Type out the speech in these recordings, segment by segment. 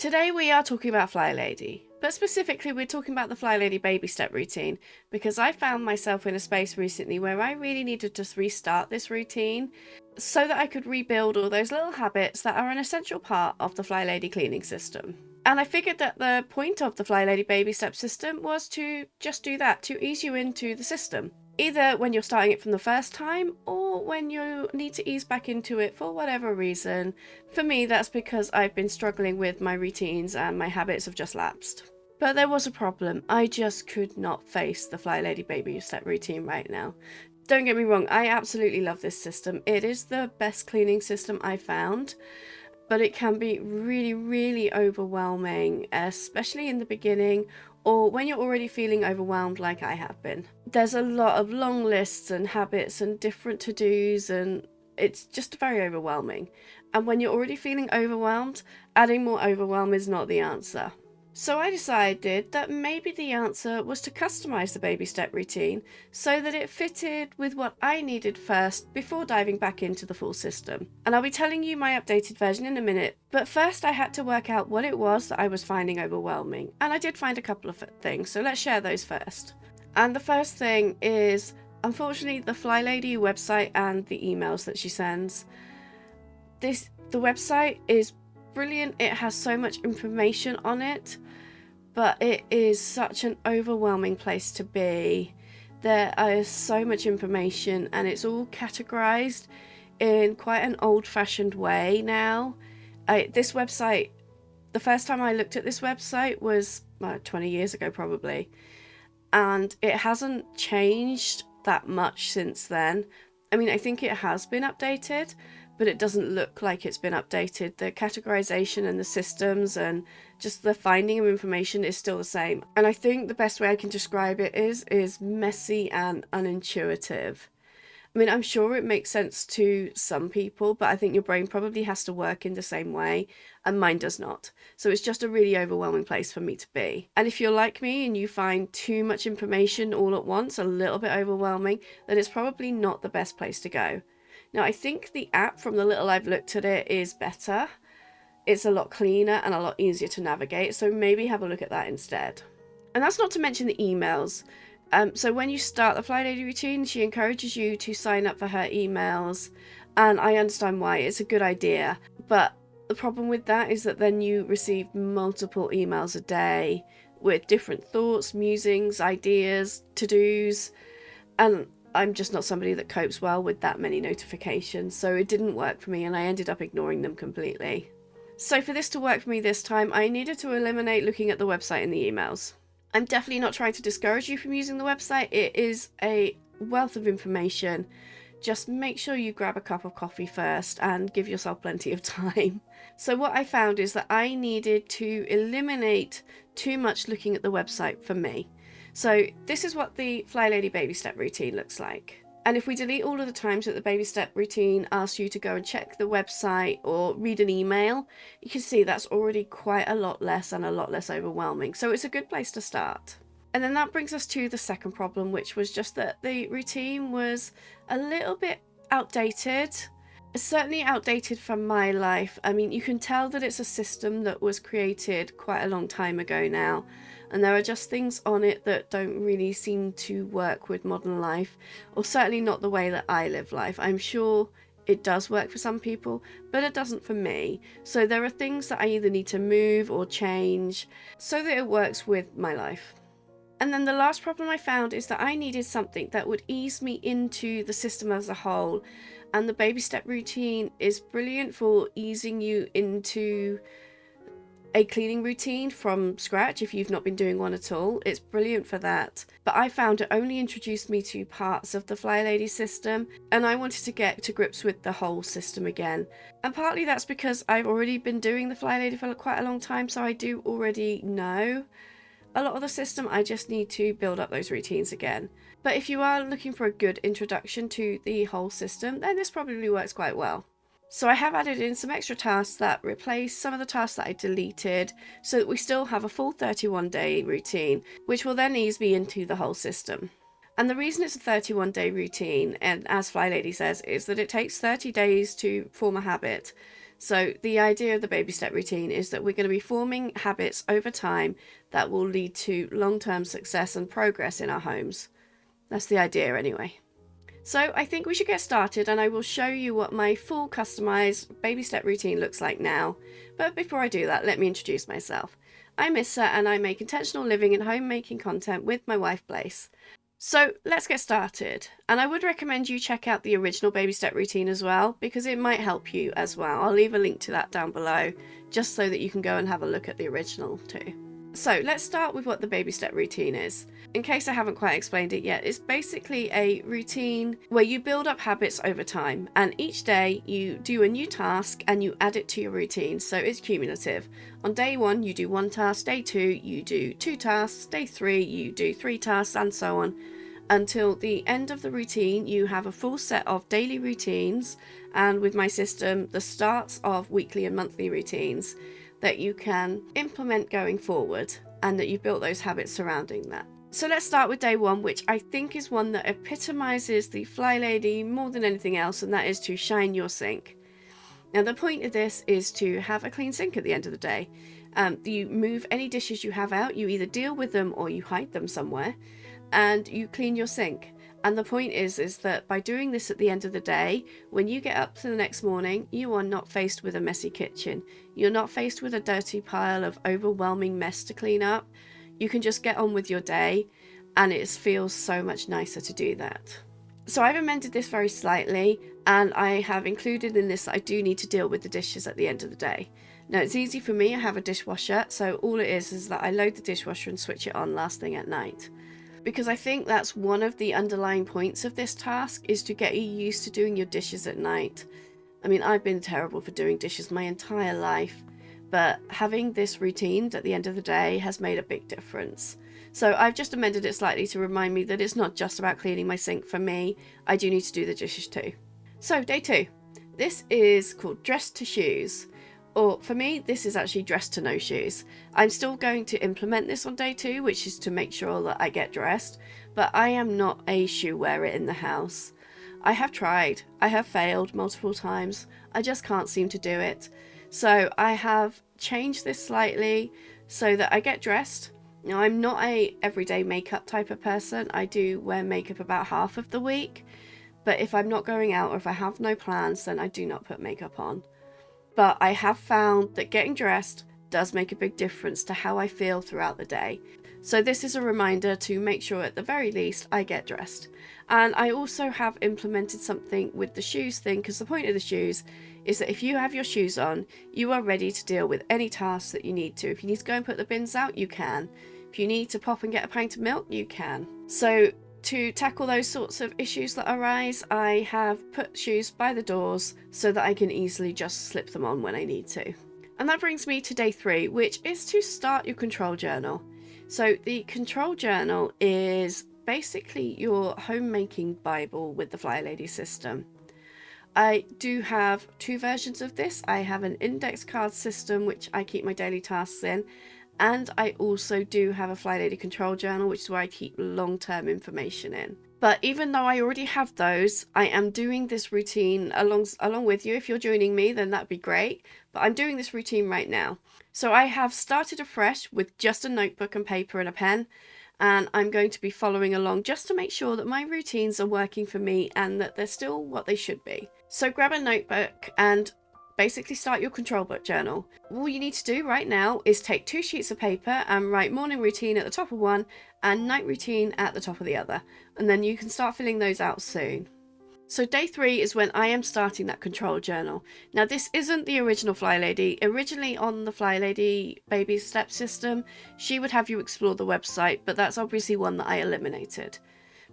Today we are talking about FlyLady, but specifically we're talking about the FlyLady Baby Step routine because I found myself in a space recently where I really needed to restart this routine so that I could rebuild all those little habits that are an essential part of the FlyLady cleaning system. And I figured that the point of the FlyLady Baby Step system was to just do that, to ease you into the system. Either when you're starting it from the first time or when you need to ease back into it for whatever reason. For me, that's because I've been struggling with my routines and my habits have just lapsed. But there was a problem. I just could not face the FlyLady Baby Step routine right now. Don't get me wrong, I absolutely love this system. It is the best cleaning system I've found, but it can be really overwhelming, especially in the beginning or when you're already feeling overwhelmed like I have been. There's a lot of long lists and habits and different to-dos, and it's just very overwhelming. And when you're already feeling overwhelmed, adding more overwhelm is not the answer. So I decided that maybe the answer was to customize the baby step routine so that it fitted with what I needed first before diving back into the full system. And I'll be telling you my updated version in a minute, but first I had to work out what it was that I was finding overwhelming. And I did find a couple of things, so let's share those first. And the first thing is, unfortunately, the FlyLady website and the emails that she sends. The website is brilliant, it has so much information on it, but it is such an overwhelming place to be. There is so much information and it's all categorized in quite an old-fashioned way now. This website, the first time I looked at this website was 20 years ago probably, and it hasn't changed that much since then. I mean, I think it has been updated, but it doesn't look like it's been updated. The categorization and the systems and just the finding of information is still the same. And I think the best way I can describe it is messy and unintuitive. I mean, I'm sure it makes sense to some people, but I think your brain probably has to work in the same way, and mine does not. So it's just a really overwhelming place for me to be. And if you're like me and you find too much information all at once, a little bit overwhelming, then it's probably not the best place to go. Now, I think the app, from the little I've looked at it, is better. It's a lot cleaner and a lot easier to navigate, so maybe have a look at that instead. And that's not to mention the emails. So when you start the FlyLady routine, she encourages you to sign up for her emails, and I understand why. It's a good idea. But the problem with that is that then you receive multiple emails a day with different thoughts, musings, ideas, to-dos, and I'm just not somebody that copes well with that many notifications, so it didn't work for me and I ended up ignoring them completely. So for this to work for me this time, I needed to eliminate looking at the website and the emails. I'm definitely not trying to discourage you from using the website. It is a wealth of information. Just make sure you grab a cup of coffee first and give yourself plenty of time. So what I found is that I needed to eliminate too much looking at the website for me. So this is what the FlyLady Baby Step routine looks like. And if we delete all of the times that the Baby Step routine asks you to go and check the website or read an email, you can see that's already quite a lot less and a lot less overwhelming. So it's a good place to start. And then that brings us to the second problem, which was just that the routine was a little bit outdated. It's certainly outdated from my life. I mean, you can tell that it's a system that was created quite a long time ago now. And there are just things on it that don't really seem to work with modern life, or certainly not the way that I live life. I'm sure it does work for some people, but it doesn't for me. So there are things that I either need to move or change so that it works with my life. And then the last problem I found is that I needed something that would ease me into the system as a whole. And the baby step routine is brilliant for easing you into a cleaning routine from scratch if you've not been doing one at all. It's brilliant for that. But I found it only introduced me to parts of the FlyLady system, and I wanted to get to grips with the whole system again. And partly that's because I've already been doing the FlyLady for quite a long time, so I do already know a lot of the system. I just need to build up those routines again. But if you are looking for a good introduction to the whole system, then this probably works quite well. So I have added in some extra tasks that replace some of the tasks that I deleted so that we still have a full 31-day routine, which will then ease me into the whole system. And the reason it's a 31-day routine, and as FlyLady says, is that it takes 30 days to form a habit. So the idea of the baby step routine is that we're going to be forming habits over time that will lead to long-term success and progress in our homes. That's the idea anyway. So I think we should get started, and I will show you what my full customized baby step routine looks like now. But before I do that, let me introduce myself. I'm Issa, and I make intentional living and homemaking content with my wife Blaise. So let's get started, and I would recommend you check out the original baby step routine as well, because it might help you as well. I'll leave a link to that down below just so that you can go and have a look at the original too. So let's start with what the baby step routine is. In case I haven't quite explained it yet, it's basically a routine where you build up habits over time, and each day you do a new task and you add it to your routine, so it's cumulative. On day 1 you do 1 task, day 2 you do 2 tasks, day 3 you do 3 tasks, and so on. Until the end of the routine you have a full set of daily routines, and with my system the starts of weekly and monthly routines that you can implement going forward, and that you've built those habits surrounding that. So let's start with day 1, which I think is one that epitomizes the FlyLady more than anything else, and that is to shine your sink. Now the point of this is to have a clean sink at the end of the day. You move any dishes you have out, you either deal with them or you hide them somewhere, and you clean your sink. And the point is that by doing this at the end of the day, when you get up to the next morning, you are not faced with a messy kitchen. You're not faced with a dirty pile of overwhelming mess to clean up. You can just get on with your day, and it feels so much nicer to do that. So I've amended this very slightly, and I have included in this that I do need to deal with the dishes at the end of the day. Now it's easy for me, I have a dishwasher, so all it is that I load the dishwasher and switch it on last thing at night. Because I think that's one of the underlying points of this task, is to get you used to doing your dishes at night. I mean, I've been terrible for doing dishes my entire life, but having this routine at the end of the day has made a big difference. So I've just amended it slightly to remind me that it's not just about cleaning my sink for me, I do need to do the dishes too. So day 2, this is called dress to shoes. Or for me, this is actually dress to no shoes. I'm still going to implement this on day 2, which is to make sure that I get dressed, but I am not a shoe wearer in the house. I have tried, I have failed multiple times, I just can't seem to do it. So I have changed this slightly so that I get dressed. Now I'm not a everyday makeup type of person, I do wear makeup about half of the week, but if I'm not going out or if I have no plans, then I do not put makeup on. But I have found that getting dressed does make a big difference to how I feel throughout the day. So this is a reminder to make sure at the very least I get dressed. And I also have implemented something with the shoes thing, because the point of the shoes is that if you have your shoes on, you are ready to deal with any tasks that you need to. If you need to go and put the bins out, you can. If you need to pop and get a pint of milk, you can. So to tackle those sorts of issues that arise, I have put shoes by the doors so that I can easily just slip them on when I need to. And that brings me to day 3, which is to start your control journal. So the control journal is basically your homemaking Bible with the FlyLady system. I do have 2 versions of this. I have an index card system which I keep my daily tasks in, and I also do have a FlyLady control journal, which is where I keep long-term information in. But even though I already have those, I am doing this routine along with you. If you're joining me, then that'd be great. But I'm doing this routine right now. So I have started afresh with just a notebook and paper and a pen, and I'm going to be following along just to make sure that my routines are working for me and that they're still what they should be. So grab a notebook and basically start your control book journal. All you need to do right now is take 2 sheets of paper and write morning routine at the top of one and night routine at the top of the other, and then you can start filling those out soon. So day 3 is when I am starting that control journal. Now this isn't the original FlyLady. Originally on the FlyLady Baby Step system, she would have you explore the website, but that's obviously one that I eliminated,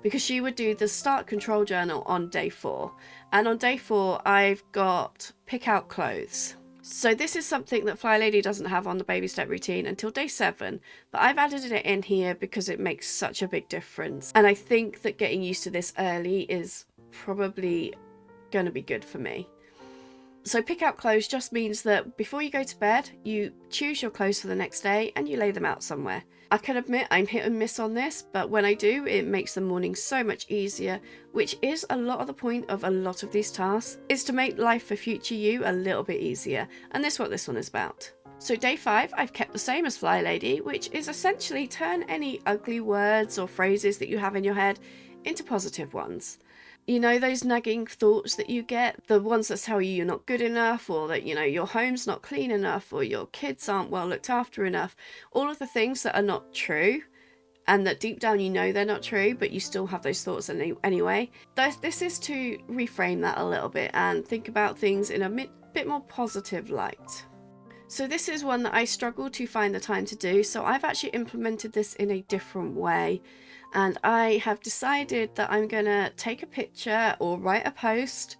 because she would do the start control journal on day 4. And on day 4, I've got pick out clothes. So this is something that FlyLady doesn't have on the baby step routine until day 7, but I've added it in here because it makes such a big difference. And I think that getting used to this early is probably going to be good for me. So pick out clothes just means that before you go to bed, you choose your clothes for the next day and you lay them out somewhere. I can admit I'm hit and miss on this, but when I do, it makes the morning so much easier, which is a lot of the point of a lot of these tasks, is to make life for future you a little bit easier. And that's what this one is about. So day 5, I've kept the same as FlyLady, which is essentially turn any ugly words or phrases that you have in your head into positive ones. You know, those nagging thoughts that you get, the ones that tell you you're not good enough, or that, you know, your home's not clean enough, or your kids aren't well looked after enough. All of the things that are not true, and that deep down you know they're not true, but you still have those thoughts anyway. This is to reframe that a little bit and think about things in a bit more positive light. So this is one that I struggle to find the time to do, so I've actually implemented this in a different way. And I have decided that I'm going to take a picture or write a post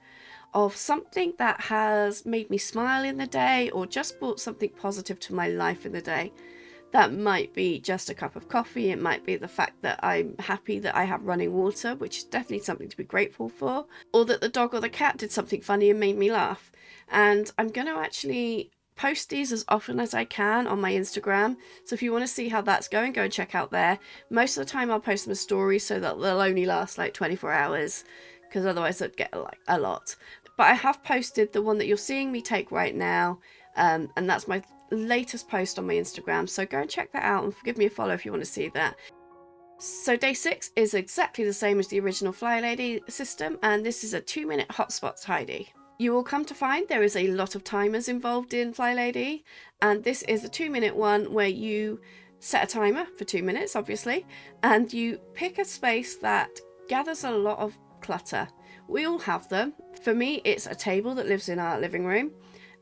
of something that has made me smile in the day or just brought something positive to my life in the day. That might be just a cup of coffee, it might be the fact that I'm happy that I have running water, which is definitely something to be grateful for, or that the dog or the cat did something funny and made me laugh. And I'm going to actually post these as often as I can on my Instagram, so if you want to see how that's going, go and check out there. Most of the time I'll post them as stories so that they'll only last like 24 hours, because otherwise I'd get like a lot. But I have posted the one that you're seeing me take right now, and that's my latest post on my Instagram, so go and check that out and give me a follow if you want to see that. So day 6 is exactly the same as the original FlyLady system, and this is a 2-minute hotspot tidy. You will come to find there is a lot of timers involved in FlyLady, and this is a 2-minute one where you set a timer for 2 minutes, obviously, and you pick a space that gathers a lot of clutter. We all have them. For me, it's a table that lives in our living room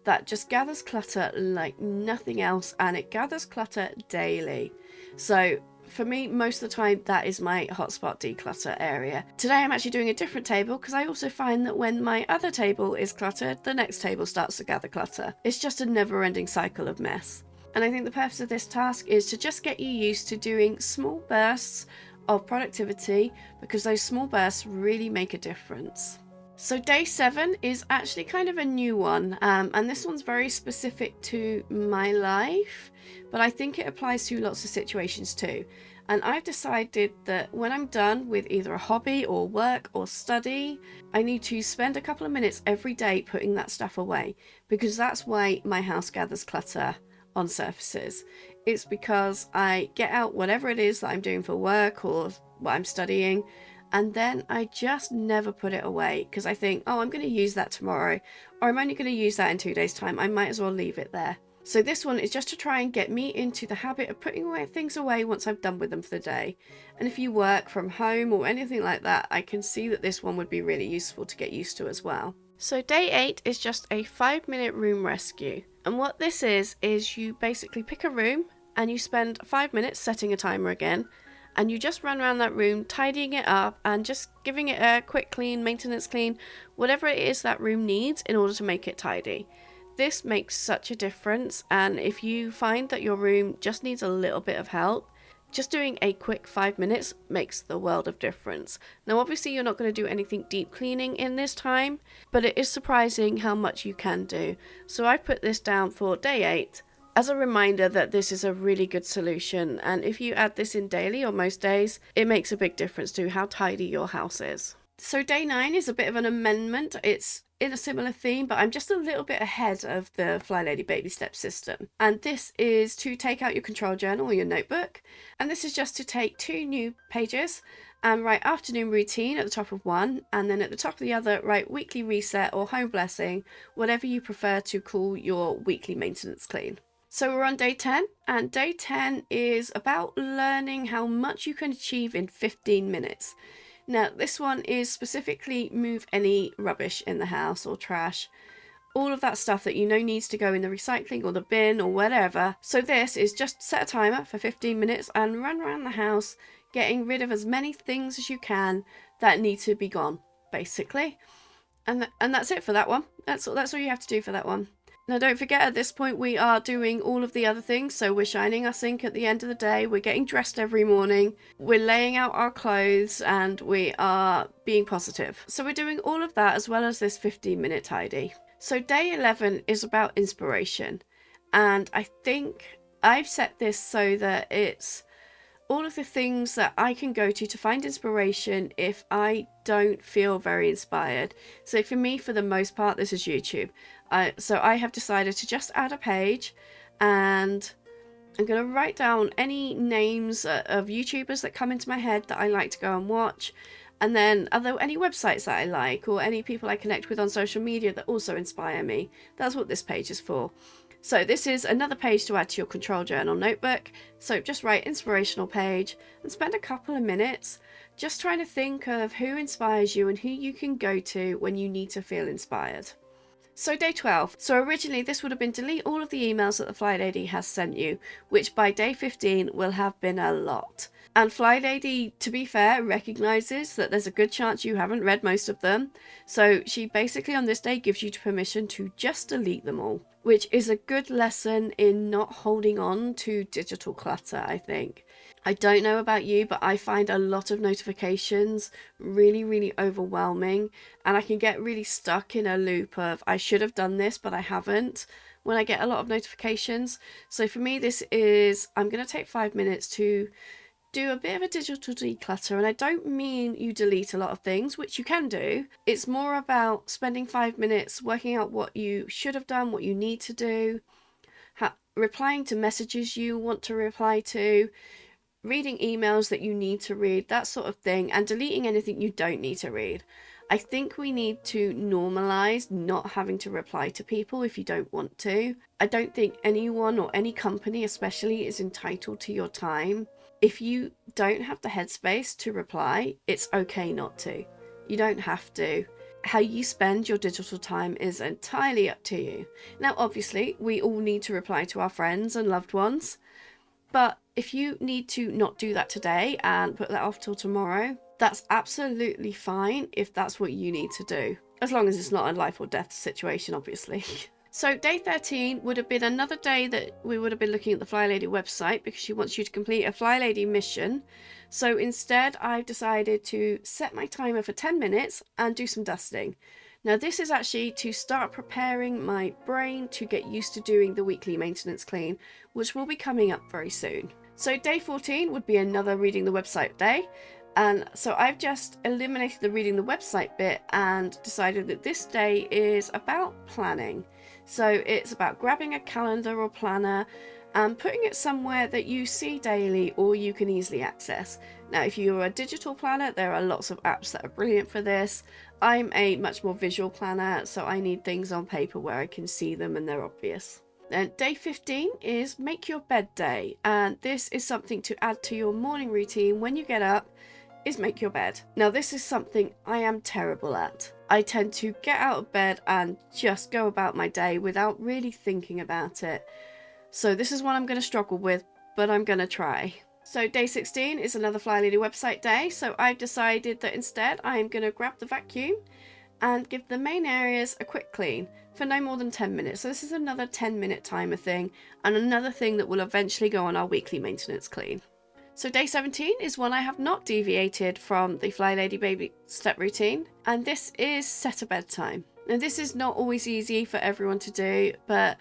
that just gathers clutter like nothing else, and it gathers clutter daily. So for me, most of the time, that is my hotspot declutter area. Today I'm actually doing a different table because I also find that when my other table is cluttered, the next table starts to gather clutter. It's just a never-ending cycle of mess. And I think the purpose of this task is to just get you used to doing small bursts of productivity, because those small bursts really make a difference. So day 7 is actually kind of a new one, and this one's very specific to my life, but I think it applies to lots of situations too. And I've decided that when I'm done with either a hobby or work or study, I need to spend a couple of minutes every day putting that stuff away, because that's why my house gathers clutter on surfaces. It's because I get out whatever it is that I'm doing for work or what I'm studying, and then I just never put it away because I think, oh, I'm going to use that tomorrow, or I'm only going to use that in 2 days' time. I might as well leave it there. So this one is just to try and get me into the habit of putting things away once I've done with them for the day. And if you work from home or anything like that, I can see that this one would be really useful to get used to as well. So day 8 is just a 5-minute room rescue. And what this is you basically pick a room and you spend 5 minutes setting a timer again, and you just run around that room tidying it up and just giving it a quick clean, maintenance clean, whatever it is that room needs in order to make it tidy. This makes such a difference, and if you find that your room just needs a little bit of help, just doing a quick 5 minutes makes the world of difference. Now obviously you're not going to do anything deep cleaning in this time, but it is surprising how much you can do. So I put this down for day 8 as a reminder that this is a really good solution, and if you add this in daily or most days, it makes a big difference to how tidy your house is. So day 9 is a bit of an amendment. It's in a similar theme, but I'm just a little bit ahead of the FlyLady Baby Step system. And this is to take out your control journal or your notebook. And this is just to take 2 new pages and write afternoon routine at the top of one, and then at the top of the other, write weekly reset or home blessing, whatever you prefer to call your weekly maintenance clean. So we're on day 10, and day 10 is about learning how much you can achieve in 15 minutes. Now, this one is specifically move any rubbish in the house or trash. All of that stuff that you know needs to go in the recycling or the bin or whatever. So this is just set a timer for 15 minutes and run around the house getting rid of as many things as you can that need to be gone, basically. And that's it for that one. That's all you have to do for that one. Now don't forget, at this point we are doing all of the other things. So we're shining our sink at the end of the day, we're getting dressed every morning, we're laying out our clothes, and we are being positive. So we're doing all of that as well as this 15-minute tidy. So day 11 is about inspiration, and I think I've set this so that it's all of the things that I can go to find inspiration if I don't feel very inspired. So for me, for the most part, this is YouTube. So I have decided to just add a page, and I'm going to write down any names of YouTubers that come into my head that I like to go and watch. And then any websites that I like, or any people I connect with on social media that also inspire me. That's what this page is for. So this is another page to add to your control journal notebook. So just write inspirational page and spend a couple of minutes just trying to think of who inspires you and who you can go to when you need to feel inspired. So day 12. So originally this would have been delete all of the emails that the FlyLady has sent you, which by day 15 will have been a lot. And FlyLady, to be fair, recognises that there's a good chance you haven't read most of them. So she basically on this day gives you permission to just delete them all, which is a good lesson in not holding on to digital clutter, I think. I don't know about you, but I find a lot of notifications really, really overwhelming, and I can get really stuck in a loop of I should have done this, but I haven't when I get a lot of notifications. So for me, this is, I'm going to take 5 minutes to do a bit of a digital declutter, and I don't mean you delete a lot of things, which you can do. It's more about spending 5 minutes working out what you should have done, what you need to do, replying to messages you want to reply to, reading emails that you need to read, that sort of thing, and deleting anything you don't need to read. I think we need to normalize not having to reply to people if you don't want to. I don't think anyone or any company especially is entitled to your time. If you don't have the headspace to reply, it's okay not to. You don't have to. How you spend your digital time is entirely up to you. Now, obviously, we all need to reply to our friends and loved ones, but if you need to not do that today and put that off till tomorrow, that's absolutely fine if that's what you need to do. As long as it's not a life or death situation, obviously. So day 13 would have been another day that we would have been looking at the FlyLady website because she wants you to complete a FlyLady mission. So instead, I've decided to set my timer for 10 minutes and do some dusting. Now this is actually to start preparing my brain to get used to doing the weekly maintenance clean, which will be coming up very soon. So day 14 would be another reading the website day. And so I've just eliminated the reading the website bit and decided that this day is about planning. So it's about grabbing a calendar or planner and putting it somewhere that you see daily or you can easily access. Now, if you're a digital planner, there are lots of apps that are brilliant for this. I'm a much more visual planner, so I need things on paper where I can see them and they're obvious. Then day 15 is make your bed day, and this is something to add to your morning routine when you get up, is make your bed. Now this is something I am terrible at. I tend to get out of bed and just go about my day without really thinking about it. So this is one I'm going to struggle with, but I'm going to try. So day 16 is another FlyLady website day, so I've decided that instead I'm going to grab the vacuum and give the main areas a quick clean for no more than 10 minutes. So this is another 10-minute timer thing, and another thing that will eventually go on our weekly maintenance clean. So day 17 is one I have not deviated from the FlyLady Baby Step routine, and this is set a bedtime. Now this is not always easy for everyone to do, but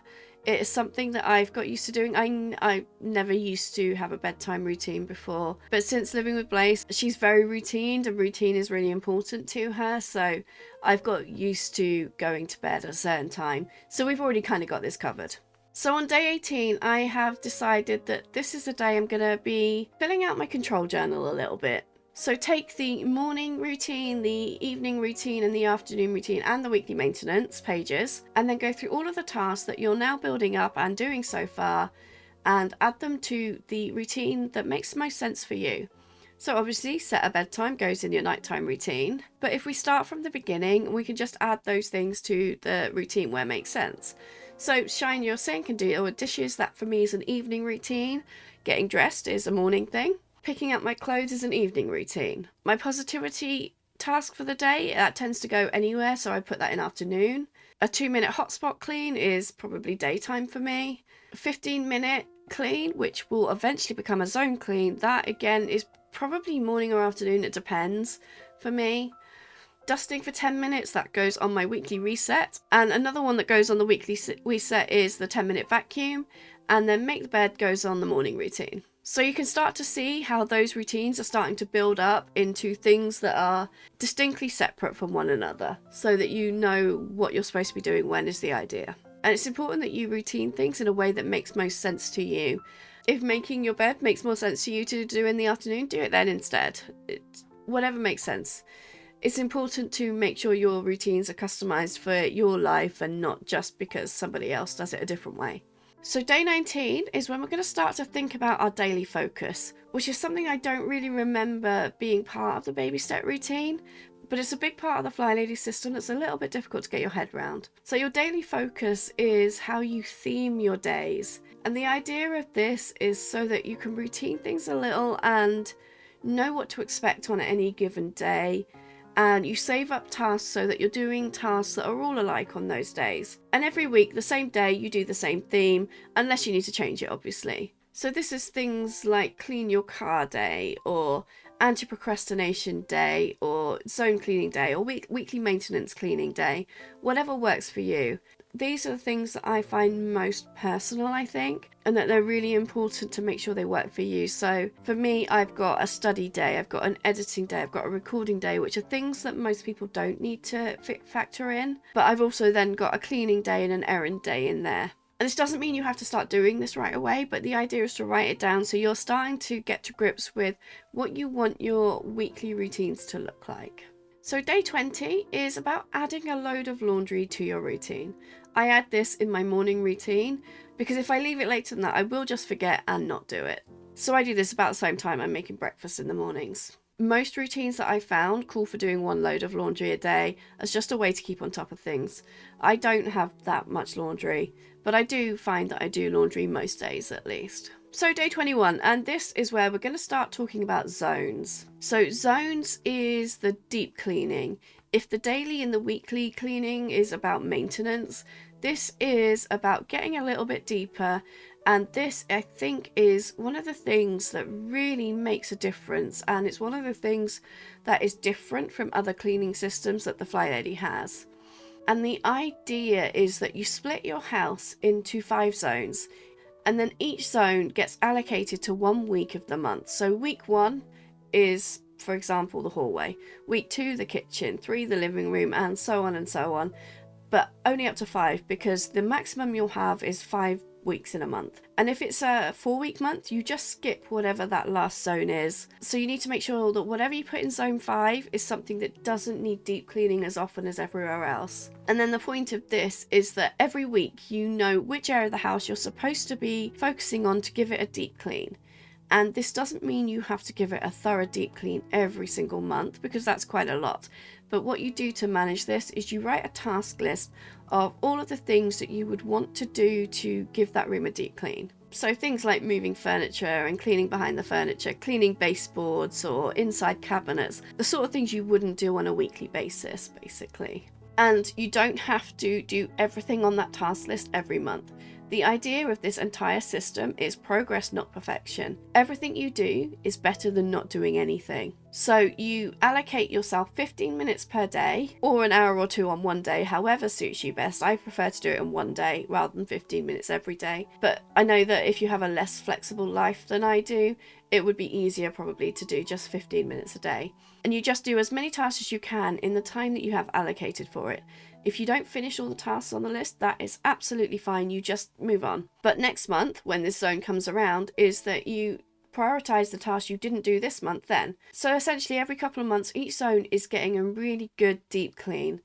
it is something that I've got used to doing. I never used to have a bedtime routine before, but since living with Blaze, she's very routined, and routine is really important to her, so I've got used to going to bed at a certain time. So we've already kind of got this covered. So on day 18, I have decided that this is the day I'm going to be filling out my control journal a little bit. So take the morning routine, the evening routine, and the afternoon routine, and the weekly maintenance pages, and then go through all of the tasks that you're now building up and doing so far, and add them to the routine that makes most sense for you. So obviously set a bedtime goes in your nighttime routine, but if we start from the beginning, we can just add those things to the routine where it makes sense. So shine your sink and do your dishes, that for me is an evening routine. Getting dressed is a morning thing. Picking up my clothes is an evening routine. My positivity task for the day, that tends to go anywhere, so I put that in afternoon. A 2-minute hotspot clean is probably daytime for me. A 15-minute clean, which will eventually become a zone clean, that again is probably morning or afternoon, it depends for me. dusting for 10 minutes, that goes on my weekly reset. And another one that goes on the weekly reset is the 10-minute vacuum. And then make the bed goes on the morning routine. So you can start to see how those routines are starting to build up into things that are distinctly separate from one another, so that you know what you're supposed to be doing when is the idea. And it's important that you routine things in a way that makes most sense to you. If making your bed makes more sense to you to do in the afternoon, do it then instead. Whatever makes sense. It's important to make sure your routines are customized for your life and not just because somebody else does it a different way. So day 19 is when we're going to start to think about our daily focus, which is something I don't really remember being part of the baby step routine, but it's a big part of the FlyLady system that's a little bit difficult to get your head around. So your daily focus is how you theme your days. And the idea of this is so that you can routine things a little and know what to expect on any given day. And you save up tasks so that you're doing tasks that are all alike on those days. And every week, the same day, you do the same theme, unless you need to change it, obviously. So this is things like clean your car day, or anti-procrastination day, or zone cleaning day, or weekly maintenance cleaning day, whatever works for you. These are the things that I find most personal, I think, and that they're really important to make sure they work for you. So for me, I've got a study day, I've got an editing day, I've got a recording day, which are things that most people don't need to factor in. But I've also then got a cleaning day and an errand day in there. And this doesn't mean you have to start doing this right away, but the idea is to write it down so you're starting to get to grips with what you want your weekly routines to look like. So day 20 is about adding a load of laundry to your routine. I add this in my morning routine because if I leave it later than that, I will just forget and not do it. So I do this about the same time I'm making breakfast in the mornings. Most routines that I found call for doing one load of laundry a day as just a way to keep on top of things. I don't have that much laundry, but I do find that I do laundry most days at least. So day 21, and this is where we're going to start talking about zones. So zones is the deep cleaning. If the daily and the weekly cleaning is about maintenance, this is about getting a little bit deeper. And this, I think, is one of the things that really makes a difference. And it's one of the things that is different from other cleaning systems that the FlyLady has. And the idea is that you split your house into 5 zones. And then each zone gets allocated to 1 week of the month. So week 1 is, for example, the hallway. Week 2, the kitchen. 3, the living room, and so on and so on. But only up to 5, because the maximum you'll have is 5 weeks in a month. And if it's a 4-week month, you just skip whatever that last zone is. So you need to make sure that whatever you put in zone 5 is something that doesn't need deep cleaning as often as everywhere else. And then the point of this is that every week you know which area of the house you're supposed to be focusing on to give it a deep clean. And this doesn't mean you have to give it a thorough deep clean every single month, because that's quite a lot. But what you do to manage this is you write a task list of all of the things that you would want to do to give that room a deep clean. So things like moving furniture and cleaning behind the furniture, cleaning baseboards or inside cabinets, the sort of things you wouldn't do on a weekly basis, basically. And you don't have to do everything on that task list every month. The idea of this entire system is progress, not perfection. Everything you do is better than not doing anything. So you allocate yourself 15 minutes per day, or an hour or 2 on one day, however suits you best. I prefer to do it in one day rather than 15 minutes every day. But I know that if you have a less flexible life than I do, it would be easier probably to do just 15 minutes a day. And you just do as many tasks as you can in the time that you have allocated for it. If you don't finish all the tasks on the list, that is absolutely fine. You just move on. But next month, when this zone comes around, is that you prioritize the tasks you didn't do this month then. So essentially every couple of months, each zone is getting a really good deep clean.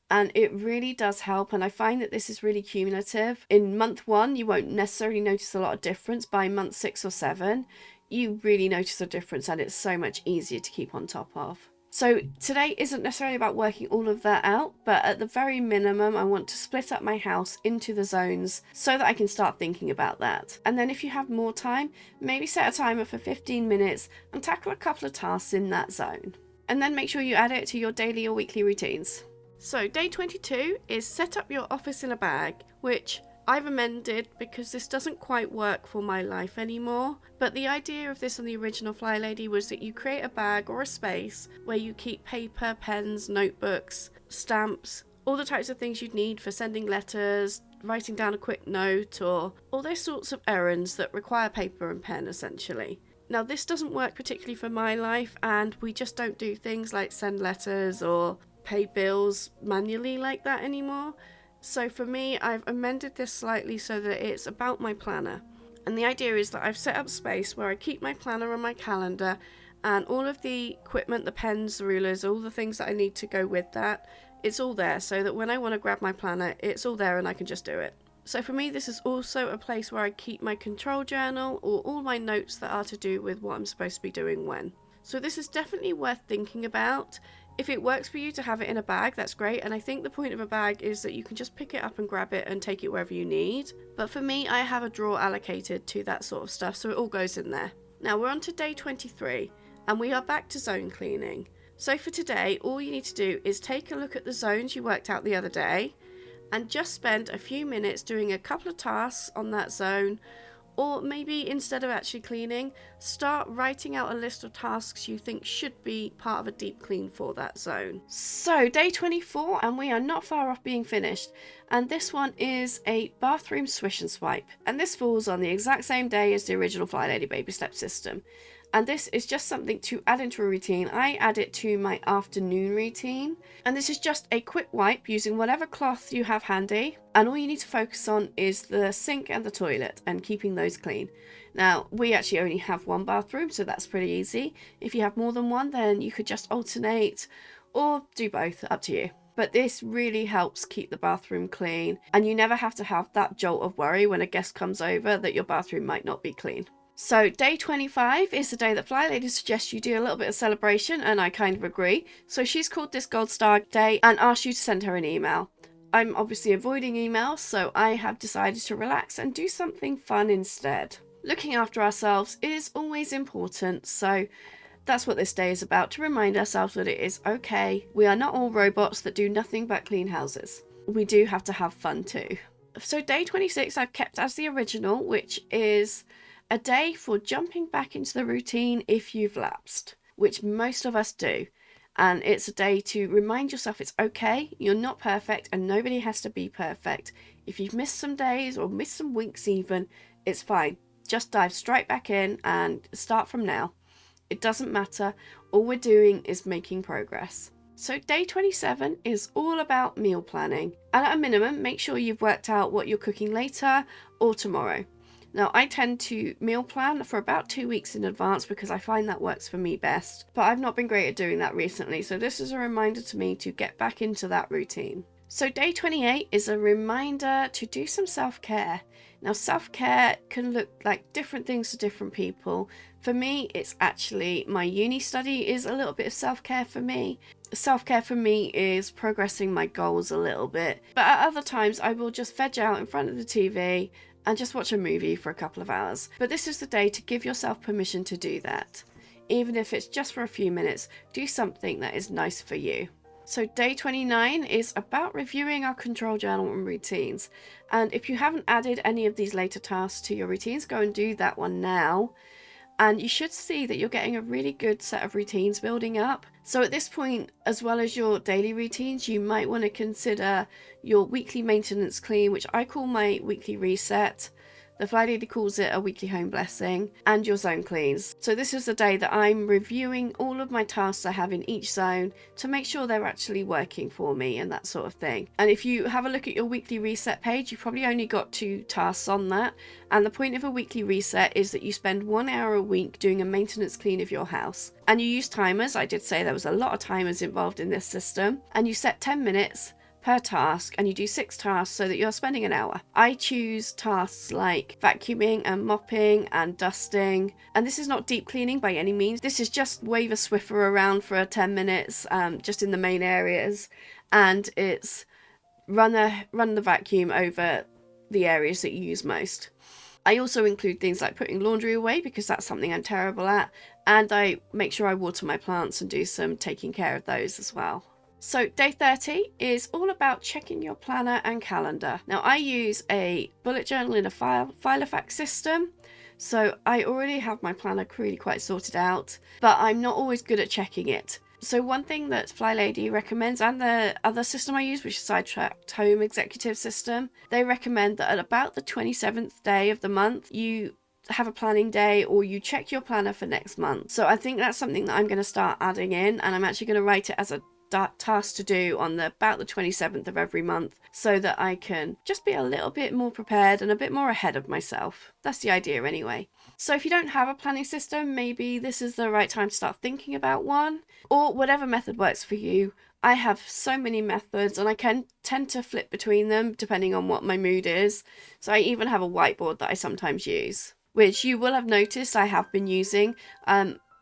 And it really does help. And I find that this is really cumulative. In month 1, you won't necessarily notice a lot of difference. By month 6 or 7, you really notice a difference, and it's so much easier to keep on top of. So today isn't necessarily about working all of that out, but at the very minimum, I want to split up my house into the zones so that I can start thinking about that. And then if you have more time, maybe set a timer for 15 minutes and tackle a couple of tasks in that zone. And then make sure you add it to your daily or weekly routines. So day 22 is set up your office in a bag, which I've amended because this doesn't quite work for my life anymore. But the idea of this on the original FlyLady was that you create a bag or a space where you keep paper, pens, notebooks, stamps, all the types of things you'd need for sending letters, writing down a quick note, or all those sorts of errands that require paper and pen essentially. Now this doesn't work particularly for my life, and we just don't do things like send letters or pay bills manually like that anymore. So for me, I've amended this slightly so that it's about my planner. And the idea is that I've set up space where I keep my planner on my calendar, and all of the equipment, the pens, the rulers, all the things that I need to go with that, it's all there so that when I want to grab my planner, it's all there and I can just do it. So for me, this is also a place where I keep my control journal or all my notes that are to do with what I'm supposed to be doing when. So this is definitely worth thinking about. If it works for you to have it in a bag, that's great. And I think the point of a bag is that you can just pick it up and grab it and take it wherever you need. But for me, I have a drawer allocated to that sort of stuff, so it all goes in there. Now we're on to day 23 and we are back to zone cleaning. So for today, all you need to do is take a look at the zones you worked out the other day and just spend a few minutes doing a couple of tasks on that zone. Or maybe instead of actually cleaning, start writing out a list of tasks you think should be part of a deep clean for that zone. So day 24, and we are not far off being finished. And this one is a bathroom swish and swipe. And this falls on the exact same day as the original FlyLady Baby Step system. And this is just something to add into a routine. I add it to my afternoon routine. And this is just a quick wipe using whatever cloth you have handy. And all you need to focus on is the sink and the toilet and keeping those clean. Now, we actually only have one bathroom, so that's pretty easy. If you have more than one, then you could just alternate or do both, up to you. But this really helps keep the bathroom clean. And you never have to have that jolt of worry when a guest comes over that your bathroom might not be clean. So day 25 is the day that FlyLady suggests you do a little bit of celebration, and I kind of agree. So she's called this Gold Star Day and asked you to send her an email. I'm obviously avoiding emails, so I have decided to relax and do something fun instead. Looking after ourselves is always important, so that's what this day is about, to remind ourselves that it is okay. We are not all robots that do nothing but clean houses. We do have to have fun too. So day 26 I've kept as the original, which is a day for jumping back into the routine if you've lapsed, which most of us do. And it's a day to remind yourself it's okay, you're not perfect, and nobody has to be perfect. If you've missed some days or missed some weeks even, it's fine. Just dive straight back in and start from now. It doesn't matter. All we're doing is making progress. So day 27 is all about meal planning. And at a minimum, make sure you've worked out what you're cooking later or tomorrow. Now, I tend to meal plan for about 2 weeks in advance because I find that works for me best. But I've not been great at doing that recently, so this is a reminder to me to get back into that routine. So day 28 is a reminder to do some self-care. Now, self-care can look like different things to different people. For me, it's actually my uni study is a little bit of self-care for me. Self-care for me is progressing my goals a little bit. But at other times, I will just veg out in front of the TV and just watch a movie for a couple of hours. But this is the day to give yourself permission to do that. Even if it's just for a few minutes, do something that is nice for you. So day 29 is about reviewing our control journal and routines. And if you haven't added any of these later tasks to your routines, go and do that one now. And you should see that you're getting a really good set of routines building up. So at this point, as well as your daily routines, you might want to consider your weekly maintenance clean, which I call my weekly reset. The FlyLady calls it a weekly home blessing, and your zone cleans. So this is the day that I'm reviewing all of my tasks I have in each zone to make sure they're actually working for me and that sort of thing. And if you have a look at your weekly reset page, you've probably only got 2 tasks on that. And the point of a weekly reset is that you spend 1 hour a week doing a maintenance clean of your house. And you use timers. I did say there was a lot of timers involved in this system. And you set 10 minutes per task, and you do 6 tasks so that you're spending an hour. I choose tasks like vacuuming and mopping and dusting, and this is not deep cleaning by any means. This is just wave a Swiffer around for 10 minutes just in the main areas, and it's run the vacuum over the areas that you use most. I also include things like putting laundry away because that's something I'm terrible at, and I make sure I water my plants and do some taking care of those as well. So day 30 is all about checking your planner and calendar. Now I use a bullet journal in a Filofax system, so I already have my planner really quite sorted out, but I'm not always good at checking it. So one thing that FlyLady recommends, and the other system I use, which is Sidetracked Home Executive System, they recommend that at about the 27th day of the month, you have a planning day or you check your planner for next month. So I think that's something that I'm going to start adding in, and I'm actually going to write it as a task to do on about the 27th of every month, so that I can just be a little bit more prepared and a bit more ahead of myself. That's the idea anyway. So if you don't have a planning system, maybe this is the right time to start thinking about one, or whatever method works for you. I have so many methods and I can tend to flip between them depending on what my mood is. So I even have a whiteboard that I sometimes use, which you will have noticed I have been using.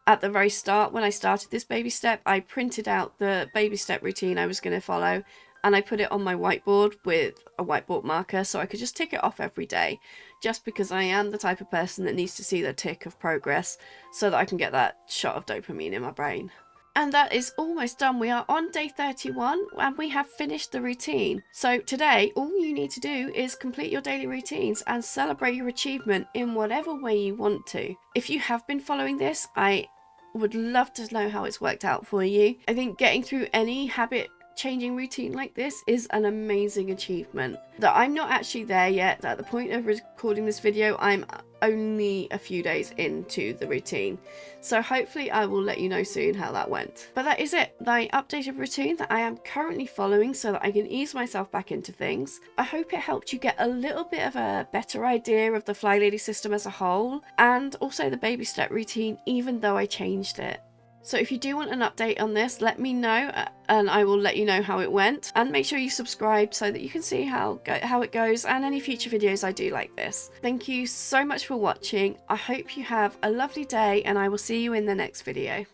At the very start, when I started this baby step, I printed out the baby step routine I was going to follow, and I put it on my whiteboard with a whiteboard marker so I could just tick it off every day, just because I am the type of person that needs to see the tick of progress so that I can get that shot of dopamine in my brain. And that is almost done. We are on day 31 and we have finished the routine. So today, all you need to do is complete your daily routines and celebrate your achievement in whatever way you want to. If you have been following this, I would love to know how it's worked out for you. I think getting through any habit changing routine like this is an amazing achievement. That I'm not actually there yet. At the point of recording this video, I'm only a few days into the routine, so hopefully I will let you know soon how that went. But that is it, the updated routine that I am currently following so that I can ease myself back into things. I hope it helped you get a little bit of a better idea of the FlyLady system as a whole, and also the baby step routine, even though I changed it. So if you do want an update on this, let me know and I will let you know how it went. And make sure you subscribe so that you can see how it goes and any future videos I do like this. Thank you so much for watching. I hope you have a lovely day and I will see you in the next video.